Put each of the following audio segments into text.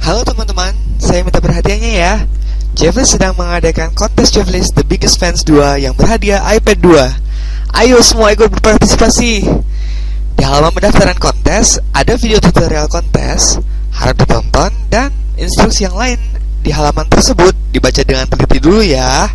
Halo teman-teman, saya minta perhatiannya ya. Jeffless sedang mengadakan kontes Jeffless The Biggest Fans 2 yang berhadiah iPad 2. Ayo semua ikut berpartisipasi. Di halaman pendaftaran kontes, ada video tutorial kontes, harap ditonton, dan instruksi yang lain di halaman tersebut dibaca dengan teliti dulu ya.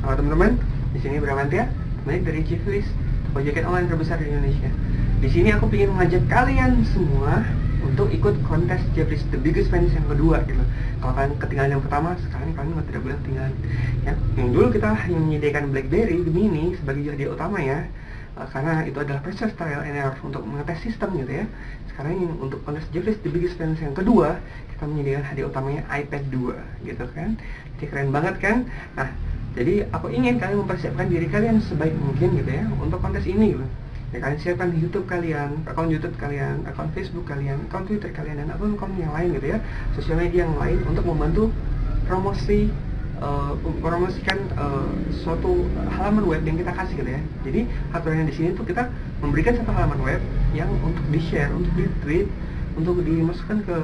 Halo teman-teman, di sini Bramantia, pemilik dari Jeffless, toko jaket online terbesar di Indonesia. Di sini aku ingin mengajak kalian semua untuk ikut kontes Jeffless The Biggest Fans yang kedua gitu. Kalau kalian ketinggalan yang pertama, sekarang kalian tidak boleh ketinggalan ya. Yang dulu kita hanya menyediakan BlackBerry Mini sebagai hadiah utama ya, karena itu adalah proses trial and error untuk mengetes sistem gitu ya. Sekarang yang untuk kontes Jeffless The Biggest Fans yang kedua, kita menyediakan hadiah utamanya iPad 2 gitu kan. Jadi keren banget kan. Nah, jadi aku ingin kalian mempersiapkan diri kalian sebaik mungkin gitu ya untuk kontes ini gitu. Ya, kalian siapkan di YouTube kalian, akun YouTube kalian, akun Facebook kalian, akun Twitter kalian, dan akun yang lain gitu ya, sosial media yang lain untuk membantu promosikan suatu halaman web yang kita kasih gitu ya. Jadi aturannya di sini tuh kita memberikan satu halaman web yang untuk di-share, untuk di-tweet, untuk dimasukkan ke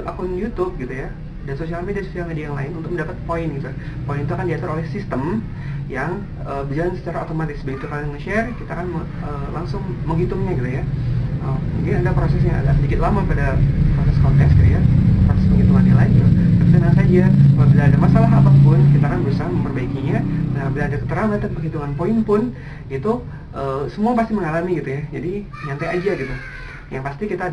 akun YouTube gitu ya, dan sosial media yang lain untuk mendapat poin gitu. Poin itu akan diatur oleh sistem yang berjalan secara otomatis. Begitu kalian nge-share, kita akan langsung menghitungnya gitu ya. Mungkin ada prosesnya agak sedikit lama pada proses kontes gitu ya, proses penghitungan nilai gitu. Tapi tenang saja, apabila ada masalah apapun, kita akan berusaha memperbaikinya. Dan apabila ada keterlambatan penghitungan poin pun, itu semua pasti mengalami gitu ya. Jadi nyantai aja gitu. Yang pasti kita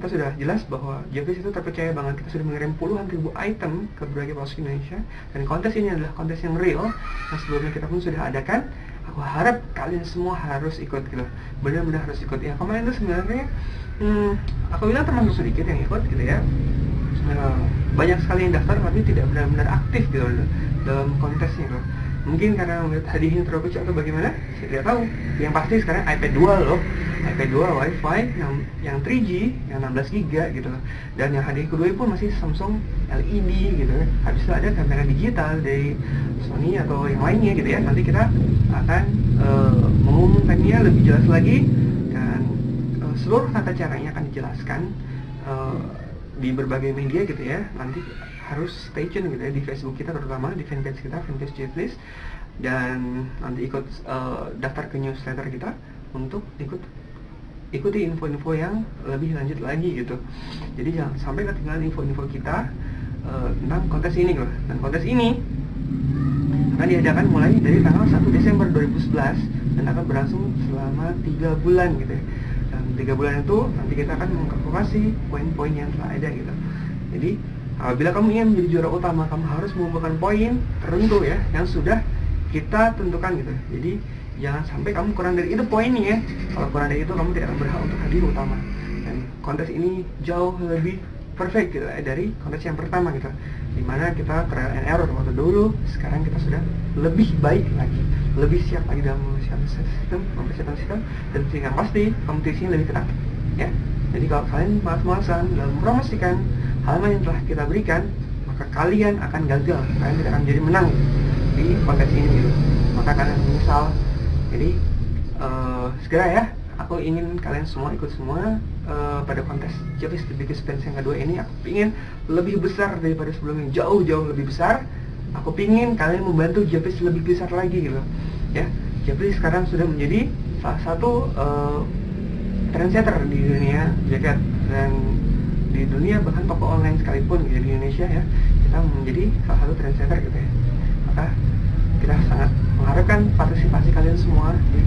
sudah jelas bahwa Jeffless itu terpercaya banget. Kita sudah mengirim puluhan ribu item ke berbagai pelosok Indonesia, dan kontes ini adalah kontes yang real yang sebelumnya kita pun sudah adakan. Aku harap kalian semua harus ikut gitu, benar-benar harus ikut ya. Kemarin itu sebenarnya aku bilang termasuk sedikit yang ikut gitu ya. Banyak sekali yang daftar tapi tidak benar-benar aktif gitu dalam kontesnya gitu. Mungkin karena melihat hadiahnya terlalu kecil atau bagaimana, saya tidak tahu. Yang pasti sekarang iPad 2 loh, iPad 2 Wi-Fi yang 3G, yang 16GB gitu. Dan yang hadiah kedua pun masih Samsung LED gitu. Habis itu ada kamera digital dari Sony atau yang lainnya gitu ya. Nanti kita akan mengumumkannya lebih jelas lagi, dan seluruh tata caranya akan dijelaskan di berbagai media gitu ya. Nanti harus stay tune gitu ya, di Facebook kita terutama, di fanpage kita, fanpage Jeffless, dan nanti ikut daftar ke newsletter kita untuk ikuti info-info yang lebih lanjut lagi gitu. Jadi jangan sampai ketinggalan info-info kita tentang kontes ini loh. Dan kontes ini akan diadakan mulai dari tanggal 1 Desember 2011 dan akan berlangsung selama 3 bulan gitu ya. Dan 3 bulan itu nanti kita akan mengkalkulasi poin-poin yang telah ada gitu. Jadi apabila kamu ingin menjadi juara utama, kamu harus mengumpulkan poin tertentu ya, yang sudah kita tentukan gitu. Jadi jangan sampai kamu kurang dari itu poinnya ya. Kalau kurang dari itu, kamu tidak akan berhak untuk hadiah utama. Dan kontes ini jauh lebih perfect gitu dari kontes yang pertama gitu, dimana kita trial and error waktu dulu. Sekarang kita sudah lebih baik lagi, lebih siap lagi dalam mempersiapkan sistem, dan sehingga pasti kompetisinya lebih ketat ya. Jadi kalau kalian malas-malasan dalam mempromosikan halaman yang telah kita berikan, maka kalian akan gagal, kalian tidak akan jadi menang di kontes ini gitu. Maka kalian menyesal. Jadi segera ya, aku ingin kalian semua ikut semua pada kontes Jeffless The Biggest Fans yang kedua ini. Aku ingin lebih besar daripada sebelumnya, jauh-jauh lebih besar. Aku ingin kalian membantu Jeffless lebih besar lagi gitu ya. Jeffless sekarang sudah menjadi salah satu trendsetter di dunia jaket, dan di dunia bahkan toko online sekalipun gitu, di Indonesia ya, kita menjadi salah satu trendsetter gitu ya. Maka kita sangat mengharapkan partisipasi kalian semua di